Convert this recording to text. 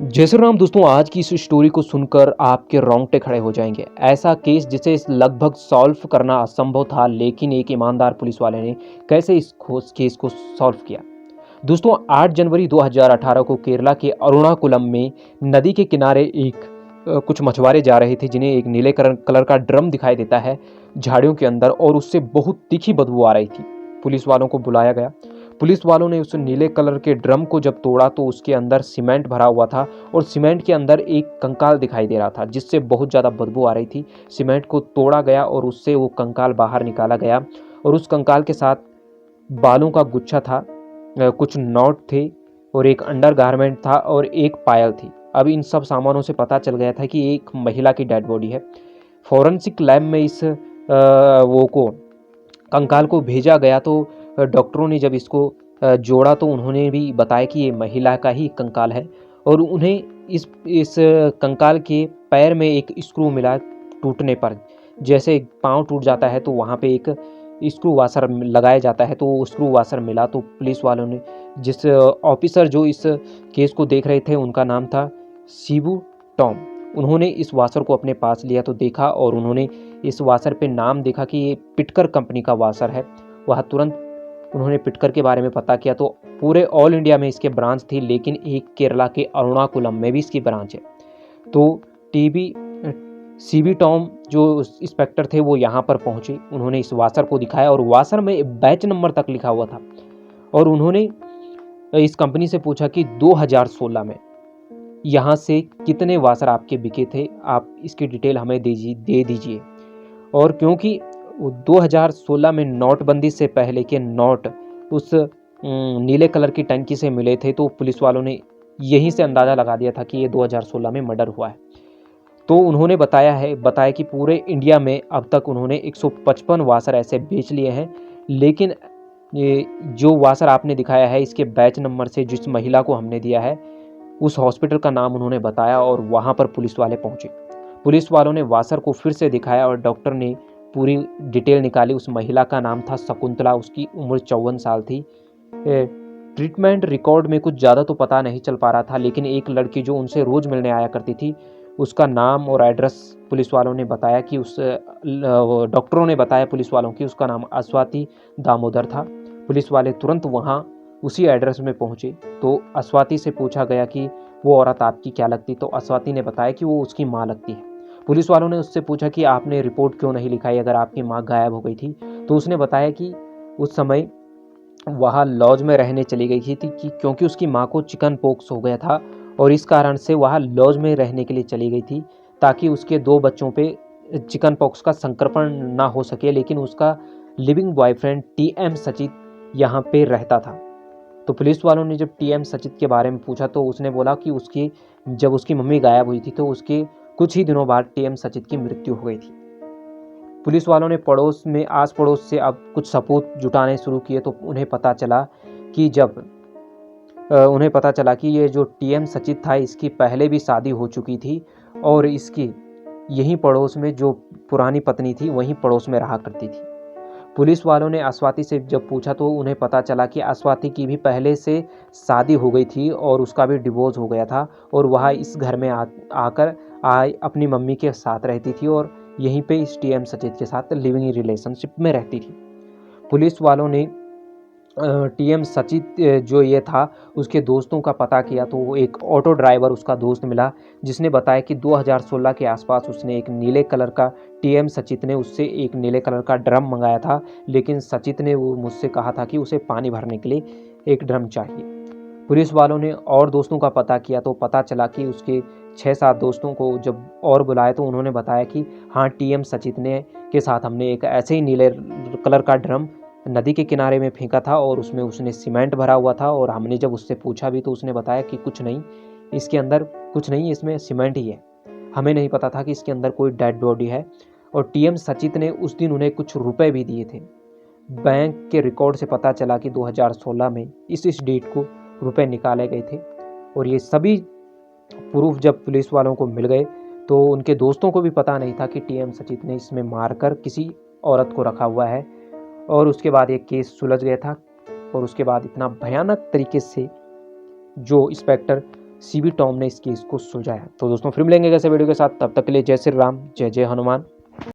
जय श्री राम दोस्तों, आज की इस स्टोरी को सुनकर आपके रोंगटे खड़े हो जाएंगे। ऐसा केस जिसे लगभग सॉल्व करना असंभव था, लेकिन एक ईमानदार पुलिस वाले ने कैसे इस खोज केस को सॉल्व किया। दोस्तों, 8 जनवरी 2018 को केरला के अरुणाकुलम में नदी के किनारे कुछ मछुआरे जा रहे थे, जिन्हें एक नीले कलर का ड्रम दिखाई देता है झाड़ियों के अंदर, और उससे बहुत तीखी बदबू आ रही थी। पुलिस वालों को बुलाया गया। पुलिस वालों ने उस नीले कलर के ड्रम को जब तोड़ा तो उसके अंदर सीमेंट भरा हुआ था, और सीमेंट के अंदर एक कंकाल दिखाई दे रहा था, जिससे बहुत ज़्यादा बदबू आ रही थी। सीमेंट को तोड़ा गया और उससे वो कंकाल बाहर निकाला गया, और उस कंकाल के साथ बालों का गुच्छा था, कुछ नॉट थे, और एक अंडरगारमेंट था, और एक पायल थी। अब इन सब सामानों से पता चल गया था कि एक महिला की डेड बॉडी है। फॉरेंसिक लैब में इस वो को कंकाल को भेजा गया, तो डॉक्टरों ने जब इसको जोड़ा तो उन्होंने भी बताया कि ये महिला का ही कंकाल है, और उन्हें इस कंकाल के पैर में एक स्क्रू मिला टूटने पर। जैसे पाँव टूट जाता है तो वहाँ पे एक स्क्रू वाशर लगाया जाता है, तो वो स्क्रू वाशर मिला। तो पुलिस वालों ने, जिस ऑफिसर जो इस केस को देख रहे थे, उनका नाम था शिबू टॉम। उन्होंने इस वाशर को अपने पास लिया तो देखा, और उन्होंने इस वाशर पे नाम देखा कि ये पिटकर कंपनी का वाशर है। वह तुरंत उन्होंने पिटकर के बारे में पता किया, तो पूरे ऑल इंडिया में इसके ब्रांच थी, लेकिन एक केरला के अरुणाकुलम में भी इसकी ब्रांच है। तो टीबी सीबी टॉम जो इंस्पेक्टर थे वो यहाँ पर पहुंचे। उन्होंने इस वाशर को दिखाया, और वाशर में बैच नंबर तक लिखा हुआ था, और उन्होंने इस कंपनी से पूछा कि 2016 में यहाँ से कितने वाशर आपके बिके थे, आप इसकी डिटेल हमें दे दीजिए। और क्योंकि 2016 में नोटबंदी से पहले के नोट उस नीले कलर की टंकी से मिले थे, तो पुलिस वालों ने यहीं से अंदाज़ा लगा दिया था कि ये 2016 में मर्डर हुआ है। तो उन्होंने बताया कि पूरे इंडिया में अब तक उन्होंने 155 वाशर ऐसे बेच लिए हैं, लेकिन ये जो वाशर आपने दिखाया है, इसके बैच नंबर से जिस महिला को हमने दिया है, उस हॉस्पिटल का नाम उन्होंने बताया, और वहाँ पर पुलिस वाले पहुँचे। पुलिस वालों ने वाशर को फिर से दिखाया, और डॉक्टर ने पूरी डिटेल निकाली। उस महिला का नाम था शकुंतला, उसकी उम्र 54 साल थी। ट्रीटमेंट रिकॉर्ड में कुछ ज़्यादा तो पता नहीं चल पा रहा था, लेकिन एक लड़की जो उनसे रोज़ मिलने आया करती थी, उसका नाम और एड्रेस पुलिस वालों ने बताया कि डॉक्टरों ने बताया पुलिस वालों की उसका नाम अस्वाति दामोदर था। पुलिस वाले तुरंत वहाँ उसी एड्रेस में पहुँचे। तो अस्वाति से पूछा गया कि वो औरत आपकी क्या लगती, तो अस्वाति ने बताया कि वो उसकी माँ लगती है। पुलिस वालों ने उससे पूछा कि आपने रिपोर्ट क्यों नहीं लिखाई अगर आपकी माँ गायब हो गई थी, तो उसने बताया कि उस समय वहाँ लॉज में रहने चली गई थी कि क्योंकि उसकी माँ को चिकन पॉक्स हो गया था, और इस कारण से वहाँ लॉज में रहने के लिए चली गई थी, ताकि उसके 2 बच्चों पे चिकन पॉक्स का संक्रमण ना हो सके। लेकिन उसका लिविंग बॉयफ्रेंड टीएम सचित यहाँ पे रहता था। तो पुलिस वालों ने जब टीएम सचित के बारे में पूछा, तो उसने बोला कि जब उसकी मम्मी गायब हुई थी, तो उसके कुछ ही दिनों बाद टीएम सचित की मृत्यु हो गई थी। पुलिस वालों ने पड़ोस में, आस पड़ोस से अब कुछ सबूत जुटाने शुरू किए, तो उन्हें पता चला कि ये जो टीएम सचित था, इसकी पहले भी शादी हो चुकी थी, और इसकी यहीं पड़ोस में जो पुरानी पत्नी थी, वहीं पड़ोस में रहा करती थी। पुलिस वालों ने अस्वाति से जब पूछा, तो उन्हें पता चला कि अस्वाति की भी पहले से शादी हो गई थी, और उसका भी डिवोर्स हो गया था, और वह इस घर में आकर अपनी मम्मी के साथ रहती थी, और यहीं पे इस टीएम सचित के साथ लिविंग रिलेशनशिप में रहती थी। पुलिस वालों ने टीएम सचित जो ये था, उसके दोस्तों का पता किया, तो एक ऑटो ड्राइवर उसका दोस्त मिला, जिसने बताया कि 2016 के आसपास उसने एक नीले कलर का, टीएम सचित ने उससे एक नीले कलर का ड्रम मंगाया था, लेकिन सचित ने वो मुझसे कहा था कि उसे पानी भरने के लिए एक ड्रम चाहिए। पुलिस वालों ने और दोस्तों का पता किया, तो पता चला कि उसके 6-7 दोस्तों को जब और बुलाए, तो उन्होंने बताया कि हाँ, टीएम सचित ने के साथ हमने एक ऐसे ही नीले कलर का ड्रम नदी के किनारे में फेंका था, और उसमें उसने सीमेंट भरा हुआ था, और हमने जब उससे पूछा भी, तो उसने बताया कि कुछ नहीं, इसके अंदर कुछ नहीं, इसमें सीमेंट ही है। हमें नहीं पता था कि इसके अंदर कोई डेड बॉडी है। और टीएम सचित ने उस दिन उन्हें कुछ रुपए भी दिए थे। बैंक के रिकॉर्ड से पता चला कि 2016 में इस डेट को रुपए निकाले गए थे। और ये सभी प्रूफ जब पुलिस वालों को मिल गए, तो उनके दोस्तों को भी पता नहीं था कि टीएम सचित ने इसमें मारकर किसी औरत को रखा हुआ है। और उसके बाद एक केस सुलझ गया था, और उसके बाद इतना भयानक तरीके से जो इंस्पेक्टर सीबी टॉम ने इस केस को सुलझाया। तो दोस्तों फिर मिलेंगे एक ऐसे वीडियो के साथ, तब तक के लिए जय श्री राम, जय जय हनुमान।